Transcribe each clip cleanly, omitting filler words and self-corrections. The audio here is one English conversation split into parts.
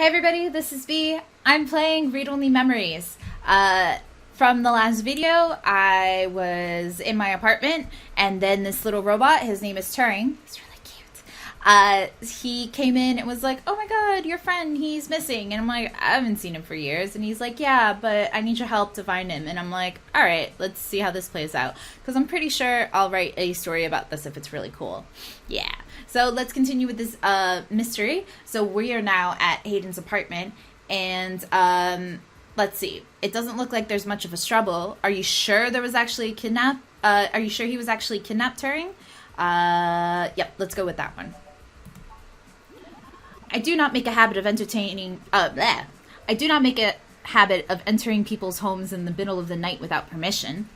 Hey everybody, this is B. I'm playing Read Only Memories. From the last video, I was in my apartment, and then this little robot, his name is Turing, he's really cute. He came in and was like, oh my god, your friend, he's missing. And I'm like, I haven't seen him for years. And he's like, yeah, but I need your help to find him. And I'm like, alright, let's see how this plays out. Because I'm pretty sure I'll write a story about this if it's really cool. Yeah. So let's continue with this mystery. So we are now at Hayden's apartment, and let's see. It doesn't look like there's much of a struggle. Are you sure there was actually a kidnap? Are you sure he was actually kidnapped, Turing? Yep, let's go with that one. I do not make a habit of entertaining. I do not make a habit of entering people's homes in the middle of the night without permission.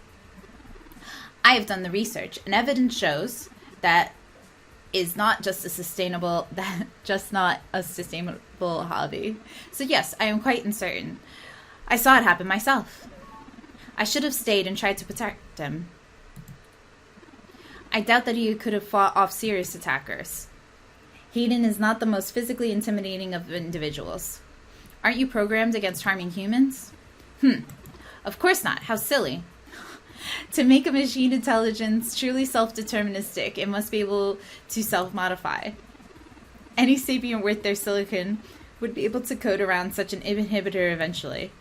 I have done the research, and evidence shows that is not just a sustainable hobby. So yes, I am quite uncertain. I saw it happen myself. I should have stayed and tried to protect him. I doubt that he could have fought off serious attackers. Hayden is not the most physically intimidating of individuals. Aren't you programmed against harming humans? Of course not. How silly. To make a machine intelligence truly self-deterministic, it must be able to self-modify. Any sapient worth their silicon would be able to code around such an inhibitor eventually.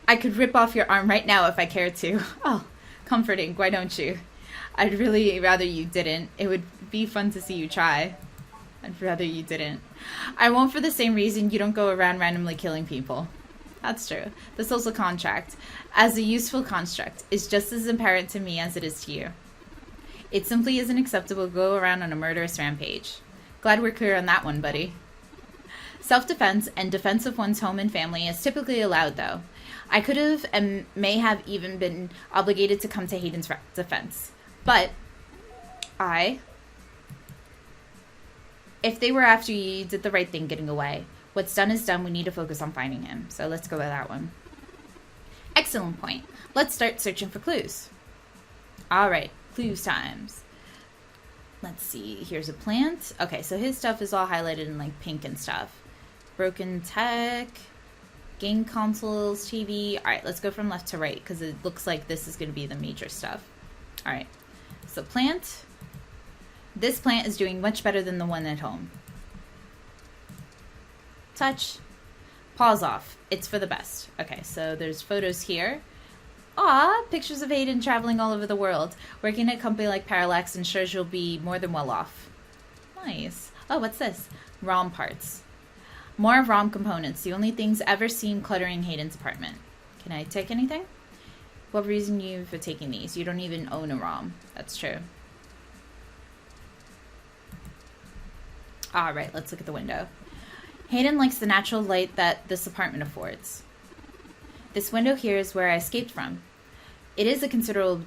I could rip off your arm right now if I cared to. Oh, comforting, why don't you? I'd really rather you didn't. It would be fun to see you try. I'd rather you didn't. I won't for the same reason you don't go around randomly killing people. That's true. The social contract, as a useful construct, is just as apparent to me as it is to you. It simply isn't acceptable to go around on a murderous rampage. Glad we're clear on that one, buddy. Self-defense and defense of one's home and family is typically allowed, though. I could have and may have even been obligated to come to Hayden's defense. But if they were after you, you did the right thing getting away. What's done is done. We need to focus on finding him. So let's go with that one. Excellent point. Let's start searching for clues. All right, clues times. Let's see. Here's a plant. Okay, so his stuff is all highlighted in like pink and stuff. Broken tech, game consoles, TV. All right, let's go from left to right because it looks like this is going to be the major stuff. All right, so plant. This plant is doing much better than the one at home. Touch. Pause off. It's for the best. Okay, so there's photos here. Aw, pictures of Hayden traveling all over the world. Working at a company like Parallax ensures you'll be more than well off. Nice. Oh, what's this? ROM parts. More ROM components. The only things ever seen cluttering Hayden's apartment. Can I take anything? What reason you for taking these? You don't even own a ROM. That's true. All right, let's look at the window. Hayden likes the natural light that this apartment affords. This window here is where I escaped from. It is a considerable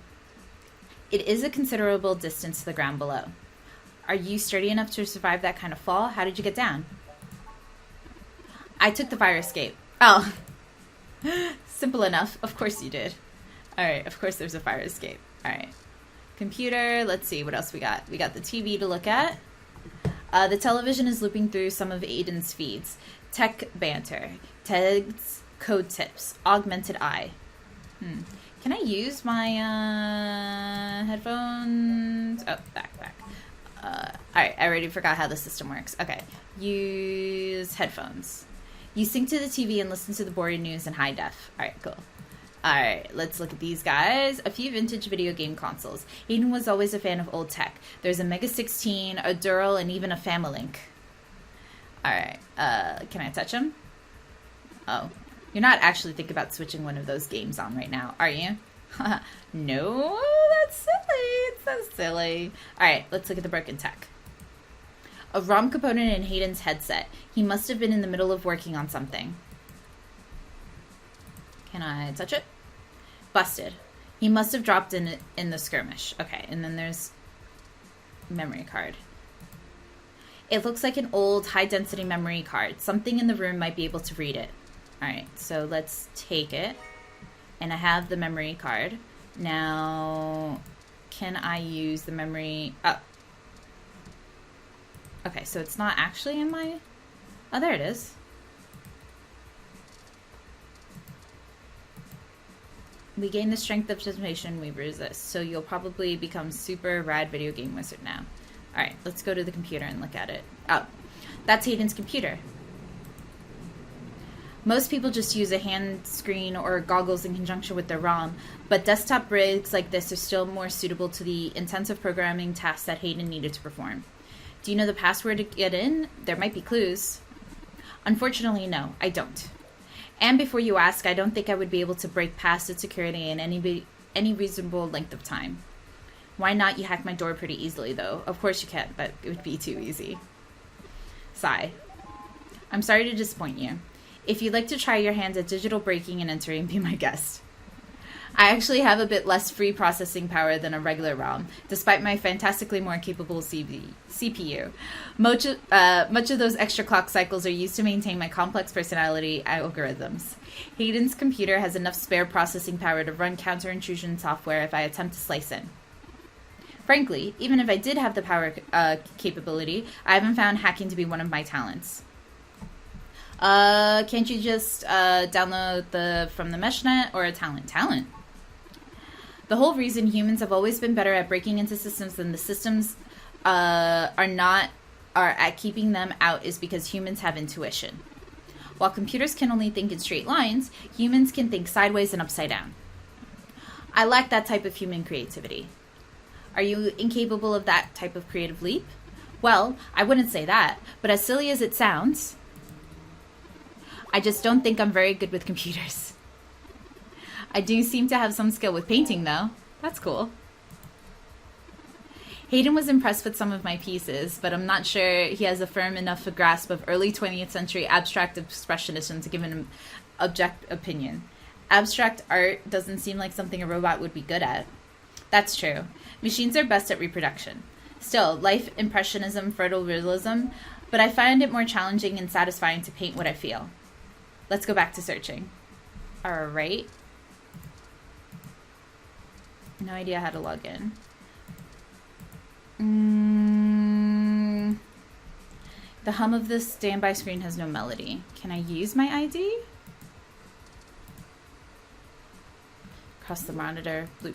distance to the ground below. Are you sturdy enough to survive that kind of fall? How did you get down? I took the fire escape. Oh, simple enough. Of course you did. All right, of course there's a fire escape. All right, computer. Let's see what else we got. We got the TV to look at. The television is looping through some of Aiden's feeds. Tech banter, Ted's code tips, augmented eye. Can I use my headphones? Oh, back. Alright, I already forgot how the system works. Okay, use headphones. You sync to the TV and listen to the boring news in high def. Alright, cool. Alright, let's look at these guys. A few vintage video game consoles. Hayden was always a fan of old tech. There's a Mega 16, a Dural, and even a Familink. Alright, can I touch them? Oh, you're not actually thinking about switching one of those games on right now, are you? No, that's silly. It's so silly. Alright, let's look at the broken tech. A ROM component in Hayden's headset. He must have been in the middle of working on something. Can I touch it? Busted. He must have dropped in the skirmish. Okay, and then there's memory card. It looks like an old high-density memory card. Something in the room might be able to read it. Alright, so let's take it. And I have the memory card. Now, can I use the memory... Oh. Okay, so it's not actually in my... Oh, there it is. We gain the strength of determination we resist, so you'll probably become super rad video game wizard now. Alright, let's go to the computer and look at it. Oh, that's Hayden's computer. Most people just use a hand screen or goggles in conjunction with their ROM, but desktop rigs like this are still more suitable to the intensive programming tasks that Hayden needed to perform. Do you know the password to get in? There might be clues. Unfortunately, no, I don't. And before you ask, I don't think I would be able to break past its security in any reasonable length of time. Why not? You hack my door pretty easily, though. Of course you can, but it would be too easy. Sigh. I'm sorry to disappoint you. If you'd like to try your hands at digital breaking and entering, be my guest. I actually have a bit less free processing power than a regular ROM, despite my fantastically more capable CPU. Much of those extra clock cycles are used to maintain my complex personality algorithms. Hayden's computer has enough spare processing power to run counter-intrusion software if I attempt to slice in. Frankly, even if I did have the power capability, I haven't found hacking to be one of my talents. Can't you just download from the meshnet or a talent? Talent? The whole reason humans have always been better at breaking into systems than the systems are at keeping them out is because humans have intuition. While computers can only think in straight lines, humans can think sideways and upside down. I lack that type of human creativity. Are you incapable of that type of creative leap? Well, I wouldn't say that, but as silly as it sounds, I just don't think I'm very good with computers. I do seem to have some skill with painting, though. That's cool. Hayden was impressed with some of my pieces, but I'm not sure he has a firm enough grasp of early 20th century abstract expressionism to give an objective opinion. Abstract art doesn't seem like something a robot would be good at. That's true. Machines are best at reproduction. Still, life impressionism, fertile realism, but I find it more challenging and satisfying to paint what I feel. Let's go back to searching. Alright. No idea how to log in. The hum of this standby screen has no melody. Can I use my ID? Across the monitor. Bloop.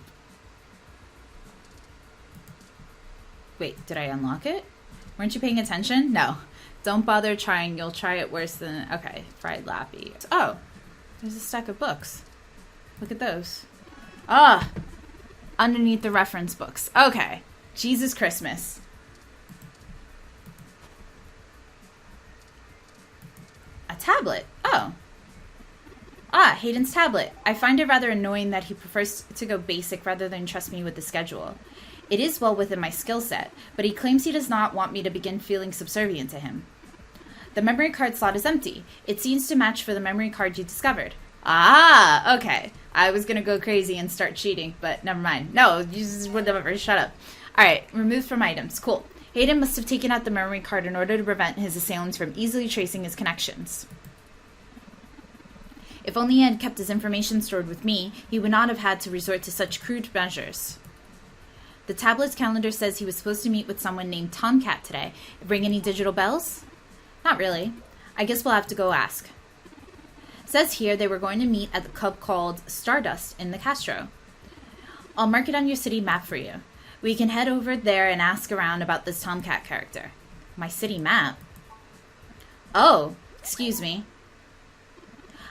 Wait, did I unlock it? Weren't you paying attention? No. Don't bother trying. You'll try it worse than... Okay, fried lappy. Oh, there's a stack of books. Look at those. Ah! Underneath the reference books. Okay. Jesus Christmas. A tablet. Oh. Ah, Hayden's tablet. I find it rather annoying that he prefers to go basic rather than trust me with the schedule. It is well within my skill set, but he claims he does not want me to begin feeling subservient to him. The memory card slot is empty. It seems to match for the memory card you discovered. Ah, okay. I was going to go crazy and start cheating, but never mind. No, you just would never shut up. Alright, removed from items. Cool. Hayden must have taken out the memory card in order to prevent his assailants from easily tracing his connections. If only he had kept his information stored with me, he would not have had to resort to such crude measures. The tablet's calendar says he was supposed to meet with someone named Tomcat today. Ring any digital bells? Not really. I guess we'll have to go ask. Says here they were going to meet at the club called Stardust in the Castro. I'll mark it on your city map for you. We can head over there and ask around about this Tomcat character. My city map? Oh, excuse me.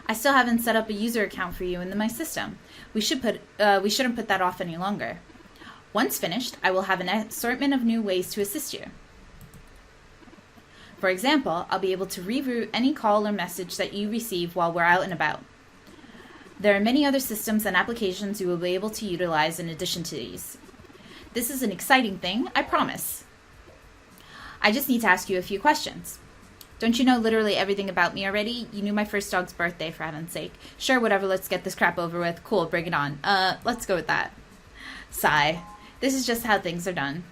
I still haven't set up a user account for you in my system. We shouldn't put that off any longer. Once finished, I will have an assortment of new ways to assist you. For example, I'll be able to reroute any call or message that you receive while we're out and about. There are many other systems and applications you will be able to utilize in addition to these. This is an exciting thing, I promise. I just need to ask you a few questions. Don't you know literally everything about me already? You knew my first dog's birthday, for heaven's sake. Sure, whatever, let's get this crap over with. Cool, bring it on. Let's go with that. Sigh. This is just how things are done.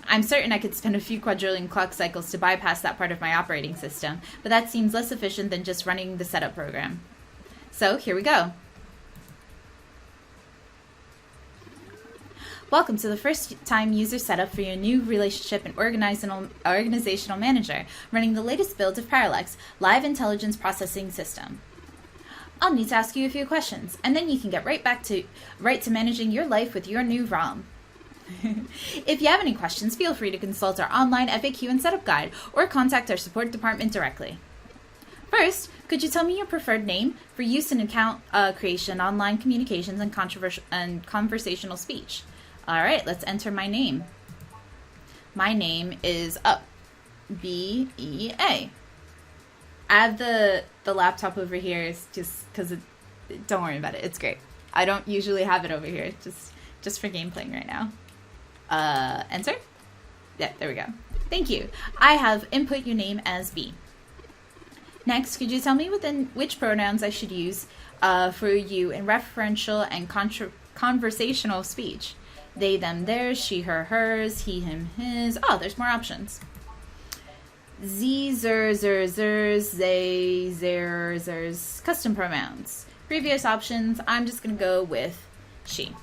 I'm certain I could spend a few quadrillion clock cycles to bypass that part of my operating system, but that seems less efficient than just running the setup program. So, here we go. Welcome to the first-time user setup for your new relationship and organizational manager, running the latest build of Parallax, Live Intelligence Processing System. I'll need to ask you a few questions, and then you can get right to managing your life with your new ROM. If you have any questions, feel free to consult our online FAQ and setup guide, or contact our support department directly. First, could you tell me your preferred name for use in account creation, online communications, and conversational speech? All right, let's enter my name. My name is B-E-A. I have the laptop over here. It's just because don't worry about it. It's great. I don't usually have it over here. Just for game playing right now. Enter? Yeah, there we go. Thank you. I have input your name as B. Next, could you tell me within which pronouns I should use for you in referential and conversational speech? They, them, theirs, she, her, hers, he, him, his. Oh, there's more options. Z, zer, zer, zers, they, zer, zers. Custom pronouns. Previous options, I'm just going to go with she.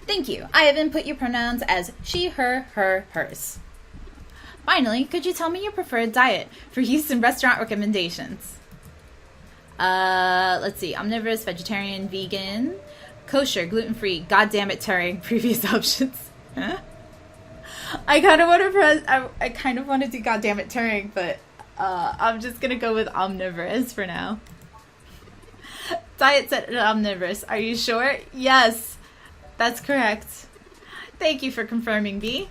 Thank you. I have input your pronouns as she, her, hers. Finally, could you tell me your preferred diet for use in restaurant recommendations? Let's see. Omnivorous, vegetarian, vegan, kosher, gluten-free, goddamn it, Turing. Previous options. I kind of want to do goddamn it, Turing, but I'm just gonna go with omnivorous for now. Diet set omnivorous. Are you sure? Yes, that's correct. Thank you for confirming, B.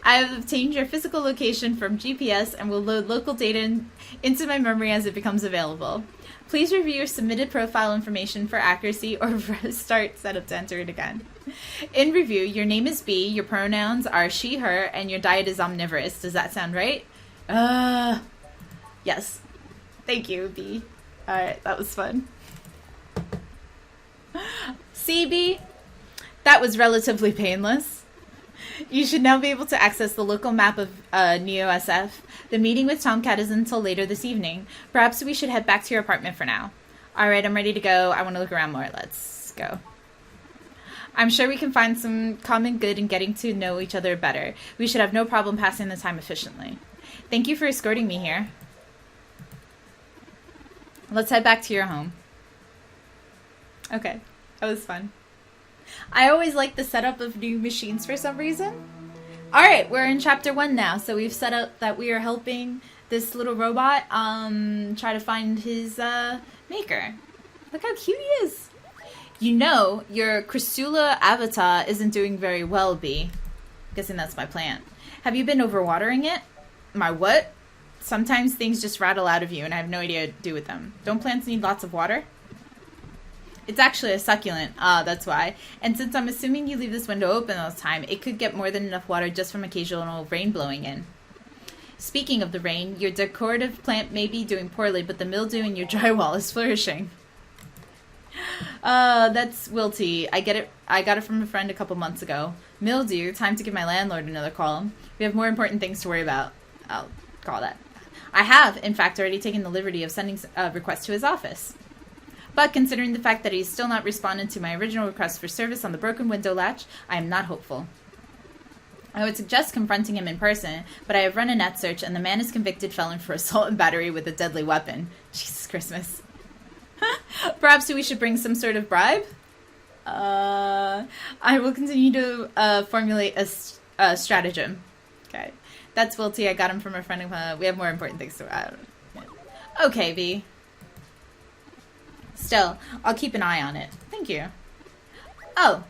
I have obtained your physical location from GPS and will load local data into my memory as it becomes available. Please review your submitted profile information for accuracy or restart setup to enter it again. In review, your name is B, your pronouns are she, her, and your diet is omnivorous. Does that sound right? Yes. Thank you, B. Alright, that was fun. See, B? That was relatively painless. You should now be able to access the local map of NeoSF. The meeting with Tomcat is until later this evening. Perhaps we should head back to your apartment for now. Alright, I'm ready to go. I want to look around more. Let's go. I'm sure we can find some common good in getting to know each other better. We should have no problem passing the time efficiently. Thank you for escorting me here. Let's head back to your home. Okay, that was fun. I always like the setup of new machines for some reason. Alright, we're in chapter 1 now, so we've set up that we are helping this little robot try to find his maker. Look how cute he is. You know, your Chrysula avatar isn't doing very well, B. Guessing that's my plant. Have you been overwatering it? My what? Sometimes things just rattle out of you and I have no idea what to do with them. Don't plants need lots of water? It's actually a succulent. That's why. And since I'm assuming you leave this window open all the time, it could get more than enough water just from occasional rain blowing in. Speaking of the rain, your decorative plant may be doing poorly, but the mildew in your drywall is flourishing. That's wilty. I got it from a friend a couple months ago. Mildew, time to give my landlord another call. We have more important things to worry about. I'll call that. I have, in fact, already taken the liberty of sending a request to his office. But considering the fact that he's still not responded to my original request for service on the broken window latch, I am not hopeful. I would suggest confronting him in person, but I have run a net search and the man is convicted felon for assault and battery with a deadly weapon. Jesus Christmas. Perhaps we should bring some sort of bribe? I will continue to formulate a stratagem. Okay. That's Wilty. I got him from a friend. We have more important things to... Okay, V. Still, I'll keep an eye on it. Thank you. Oh.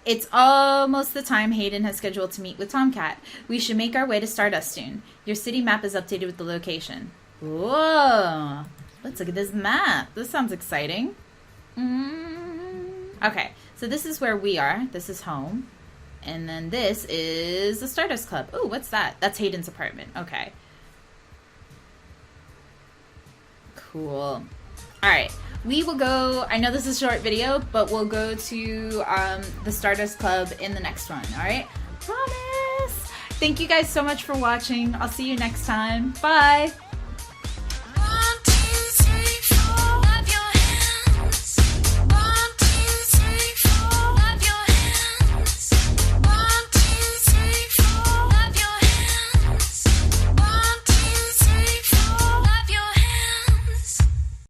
It's almost the time Hayden has scheduled to meet with Tomcat. We should make our way to Stardust soon. Your city map is updated with the location. Whoa. Let's look at this map. This sounds exciting. Okay, so this is where we are. This is home. And then this is the Stardust Club. Oh, what's that? That's Hayden's apartment. Okay. Cool. Alright, we will go, I know this is a short video, but we'll go to the Stardust Club in the next one, alright? Promise! Thank you guys so much for watching. I'll see you next time. Bye!